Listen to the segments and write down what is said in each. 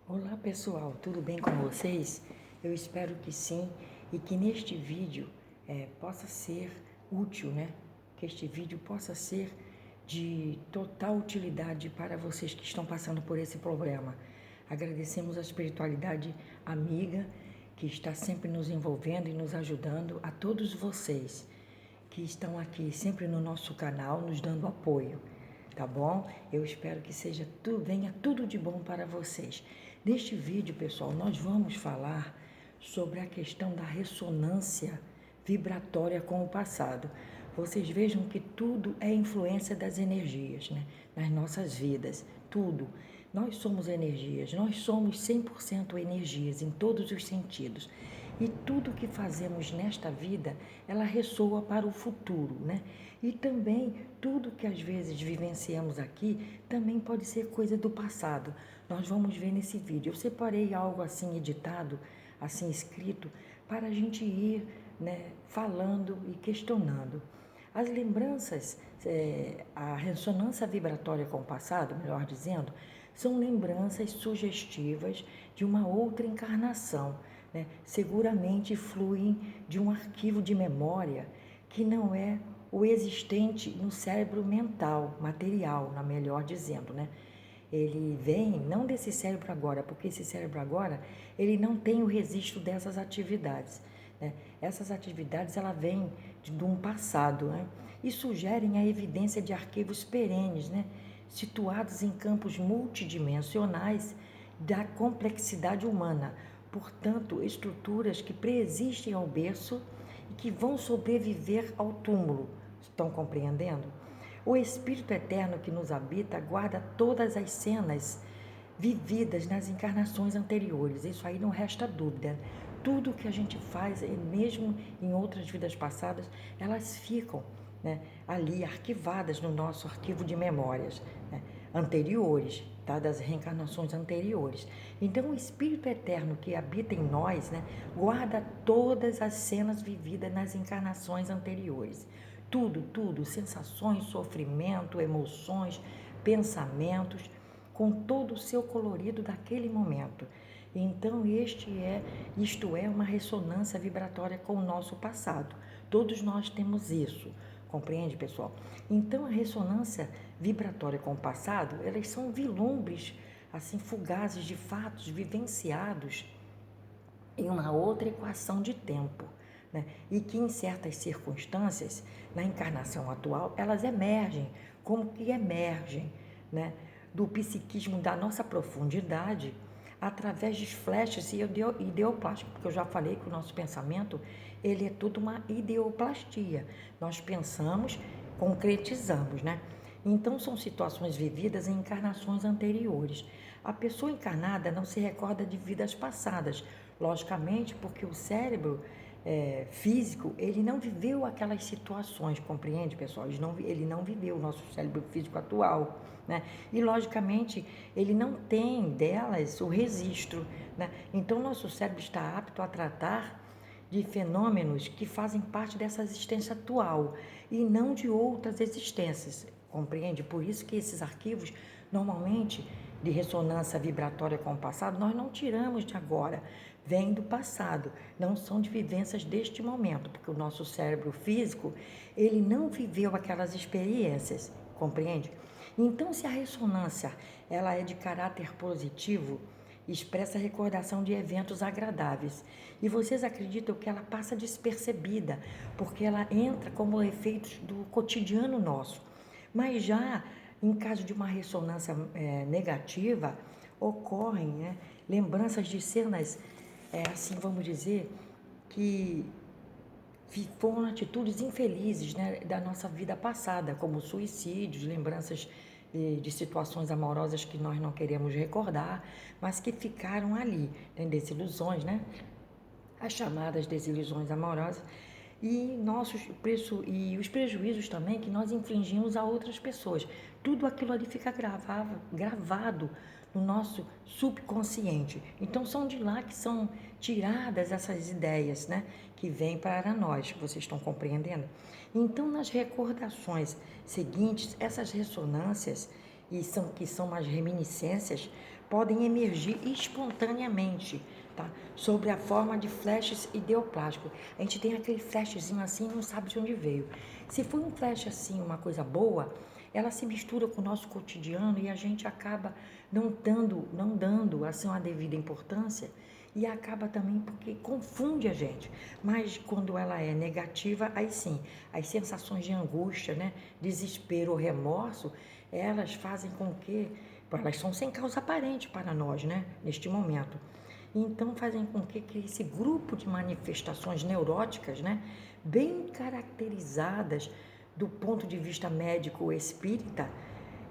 Olá pessoal, tudo bem com vocês? Eu espero que sim e que neste vídeo possa ser útil, né? Que este vídeo possa ser de total utilidade para vocês que estão passando por esse problema. Agradecemos a espiritualidade amiga que está sempre nos envolvendo e nos ajudando, a todos vocês que estão aqui sempre no nosso canal nos dando apoio, tá bom? Eu espero que venha tudo de bom para vocês. Neste vídeo, pessoal, nós vamos falar sobre a questão da ressonância vibratória com o passado. Vocês vejam que tudo é influência das energias, né? Nas nossas vidas, tudo. Nós somos energias, nós somos 100% energias em todos os sentidos. E tudo que fazemos nesta vida, ela ressoa para o futuro, né? E também tudo que às vezes vivenciamos aqui, também pode ser coisa do passado. Nós vamos ver nesse vídeo. Eu separei algo assim editado, assim escrito, para a gente ir, né, falando e questionando. As lembranças, a ressonância vibratória com o passado, melhor dizendo, são lembranças sugestivas de uma outra encarnação, né? Seguramente fluem de um arquivo de memória que não é o existente no cérebro mental, material, na melhor dizendo, né? Ele vem não desse cérebro agora, porque esse cérebro agora, ele não tem o registro dessas atividades, né? Essas atividades, ela vêm de um passado, né? E sugerem a evidência de arquivos perenes, né? Situados em campos multidimensionais da complexidade humana, portanto, estruturas que preexistem ao berço e que vão sobreviver ao túmulo. Estão compreendendo? O Espírito Eterno que nos habita guarda todas as cenas vividas nas encarnações anteriores. Isso aí não resta dúvida. Tudo que a gente faz, mesmo em outras vidas passadas, elas ficam, né, ali arquivadas no nosso arquivo de memórias, né, anteriores, tá, das reencarnações anteriores. Então, o Espírito Eterno que habita em nós, né, guarda todas as cenas vividas nas encarnações anteriores. Tudo, sensações, sofrimento, emoções, pensamentos, com todo o seu colorido daquele momento. Então, isto é uma ressonância vibratória com o nosso passado. Todos nós temos isso, compreende, pessoal? Então, a ressonância vibratória com o passado, elas são vislumbres, assim, fugazes de fatos vivenciados em uma outra equação de tempo, né? E que em certas circunstâncias, na encarnação atual, elas emergem, como que emergem, né, do psiquismo da nossa profundidade, através de flashes ideoplásticos, porque eu já falei que o nosso pensamento, ele é tudo uma ideoplastia. Nós pensamos, concretizamos, né? Então, são situações vividas em encarnações anteriores. A pessoa encarnada não se recorda de vidas passadas, logicamente, porque o cérebro físico, ele não viveu aquelas situações, compreende, pessoal? Ele não viveu o nosso cérebro físico atual, né? E, logicamente, ele não tem delas o registro, né? Então, nosso cérebro está apto a tratar de fenômenos que fazem parte dessa existência atual e não de outras existências, compreende? Por isso que esses arquivos, normalmente, de ressonância vibratória com o passado, nós não tiramos de agora, vêm do passado, não são de vivências deste momento, porque o nosso cérebro físico, ele não viveu aquelas experiências, compreende? Então, se a ressonância ela é de caráter positivo, expressa a recordação de eventos agradáveis. E vocês acreditam que ela passa despercebida, porque ela entra como efeitos do cotidiano nosso. Mas já em caso de uma ressonância negativa, ocorrem, né, lembranças de cenas, assim vamos dizer, que foram atitudes infelizes, né, da nossa vida passada, como suicídios, lembranças de situações amorosas que nós não queremos recordar, mas que ficaram ali, né, desilusões, né? As chamadas desilusões amorosas e os prejuízos também que nós infligimos a outras pessoas. Tudo aquilo ali fica gravado no nosso subconsciente. Então são de lá que são tiradas essas ideias, né, que vêm para nós. Vocês estão compreendendo? Então, nas recordações seguintes, essas ressonâncias que são as reminiscências, podem emergir espontaneamente, tá? Sobre a forma de flashes ideoplásticos. A gente tem aquele flashzinho assim e não sabe de onde veio. Se for um flash assim, uma coisa boa, ela se mistura com o nosso cotidiano e a gente acaba não dando assim uma devida importância e acaba também porque confunde a gente. Mas quando ela é negativa, aí sim, as sensações de angústia, né, desespero ou remorso, elas fazem com que, elas são sem causa aparente para nós, né, neste momento. Então fazem com que esse grupo de manifestações neuróticas, né, bem caracterizadas do ponto de vista médico espírita,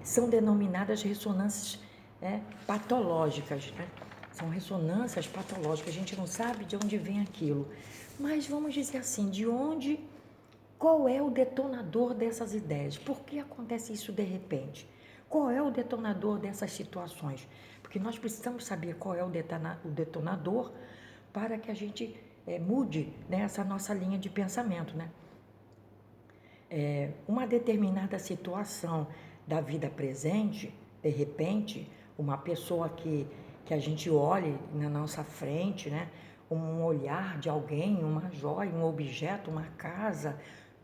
são denominadas ressonâncias patológicas, né? São ressonâncias patológicas, a gente não sabe de onde vem aquilo. Mas vamos dizer assim, qual é o detonador dessas ideias? Por que acontece isso de repente? Qual é o detonador dessas situações? Porque nós precisamos saber qual é o detonador para que a gente mude, né, essa nossa linha de pensamento, né? Uma determinada situação da vida presente, de repente, uma pessoa que a gente olhe na nossa frente, né? Um olhar de alguém, uma joia, um objeto, uma casa,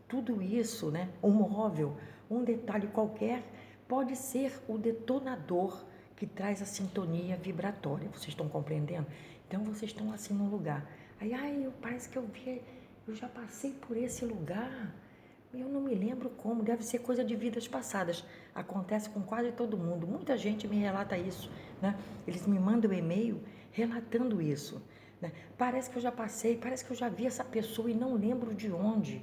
tudo isso, né? Um móvel, um detalhe qualquer, pode ser o detonador que traz a sintonia vibratória. Vocês estão compreendendo? Então, vocês estão assim num lugar. Aí, parece que eu já passei por esse lugar. Eu não me lembro como, deve ser coisa de vidas passadas. Acontece com quase todo mundo. Muita gente me relata isso, né? Eles me mandam e-mail relatando isso, né? Parece que eu já passei, parece que eu já vi essa pessoa e não lembro de onde.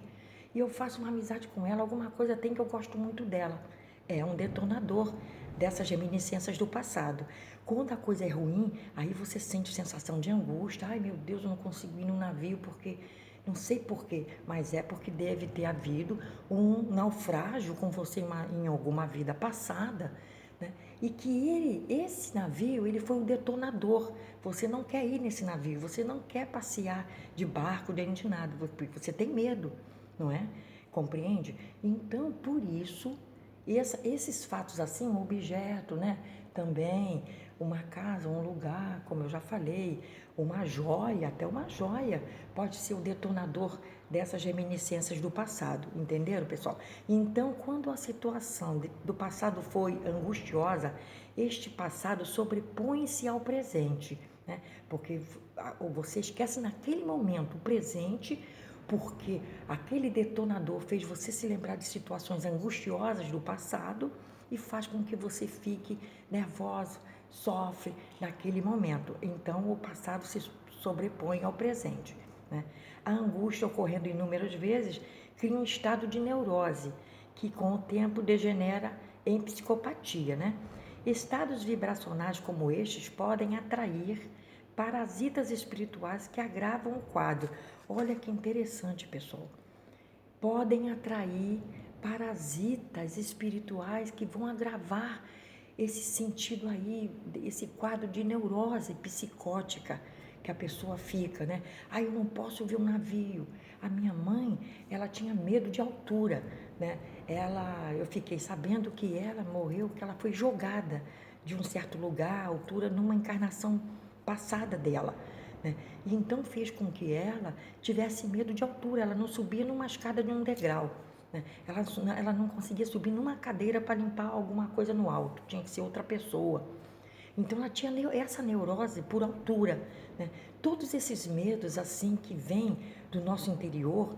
E eu faço uma amizade com ela, alguma coisa tem que eu gosto muito dela. É um detonador dessas reminiscências do passado. Quando a coisa é ruim, aí você sente sensação de angústia. Ai, meu Deus, eu não consigo ir no navio porque não sei porquê, mas é porque deve ter havido um naufrágio com você em alguma vida passada, né? E que esse navio, ele foi o detonador. Você não quer ir nesse navio, você não quer passear de barco, de nada, porque você tem medo, não é? Compreende? Então, por isso, esses fatos assim, um objeto, né? Também uma casa, um lugar, como eu já falei, uma joia, até uma joia, pode ser o detonador dessas reminiscências do passado, entenderam, pessoal? Então, quando a situação do passado foi angustiosa, este passado sobrepõe-se ao presente, né? Porque você esquece naquele momento o presente, porque aquele detonador fez você se lembrar de situações angustiosas do passado e faz com que você fique nervoso, sofre naquele momento. Então, o passado se sobrepõe ao presente, né? A angústia, ocorrendo inúmeras vezes, cria um estado de neurose, que com o tempo degenera em psicopatia, né? Estados vibracionais como estes podem atrair parasitas espirituais que agravam o quadro. Olha que interessante, pessoal. Podem atrair parasitas espirituais que vão agravar esse sentido aí, esse quadro de neurose psicótica que a pessoa fica, né? Ah, eu não posso ver um navio. A minha mãe, ela tinha medo de altura, né? Eu fiquei sabendo que ela morreu, que ela foi jogada de um certo lugar, altura, numa encarnação passada dela, né? E então fez com que ela tivesse medo de altura, ela não subia numa escada de um degrau, né? Ela não conseguia subir numa cadeira para limpar alguma coisa no alto, tinha que ser outra pessoa. Então ela tinha essa neurose por altura, né? Todos esses medos assim que vêm do nosso interior,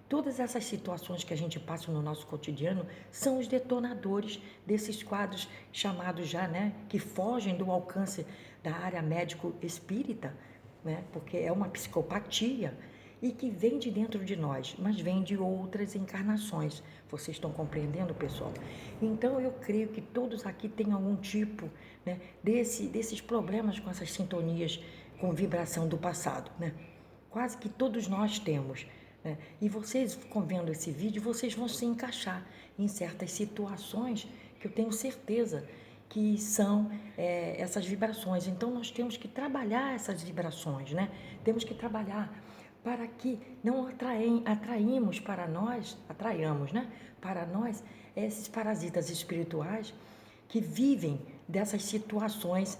todas essas situações que a gente passa no nosso cotidiano são os detonadores desses quadros chamados já, né, que fogem do alcance da área médico-espírita, né, porque é uma psicopatia e que vem de dentro de nós, mas vem de outras encarnações. Vocês estão compreendendo, pessoal? Então eu creio que todos aqui têm algum tipo, né, desses problemas com essas sintonias com vibração do passado, né? Quase que todos nós temos, né? E vocês, vendo esse vídeo, vocês vão se encaixar em certas situações que eu tenho certeza que são essas vibrações. Então, nós temos que trabalhar essas vibrações, né? Temos que trabalhar para que não atraímos para nós, atraiamos, né? Para nós, esses parasitas espirituais que vivem dessas situações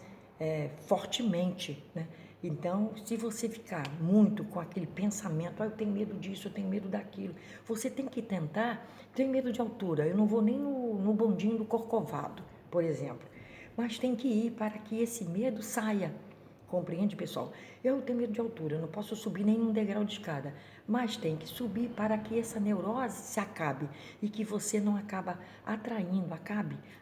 fortemente, né? Então, se você ficar muito com aquele pensamento, eu tenho medo disso, eu tenho medo daquilo, você tem que tentar, tenho medo de altura, eu não vou nem no bondinho do Corcovado, por exemplo, mas tem que ir para que esse medo saia. Compreende, pessoal? Eu tenho medo de altura, eu não posso subir nenhum degrau de escada, mas tem que subir para que essa neurose se acabe e que você não acabe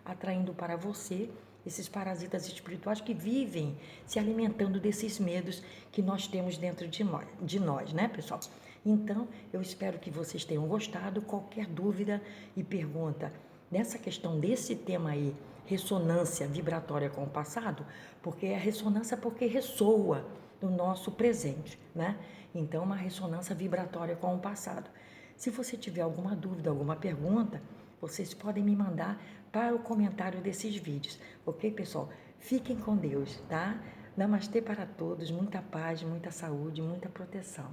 atraindo para você esses parasitas espirituais que vivem se alimentando desses medos que nós temos dentro de nós, né, pessoal? Então, eu espero que vocês tenham gostado. Qualquer dúvida e pergunta nessa questão desse tema aí, ressonância vibratória com o passado, porque é a ressonância porque ressoa no nosso presente, né? Então, uma ressonância vibratória com o passado. Se você tiver alguma dúvida, alguma pergunta, vocês podem me mandar para o comentário desses vídeos, ok, pessoal? Fiquem com Deus, tá? Namastê para todos, muita paz, muita saúde, muita proteção.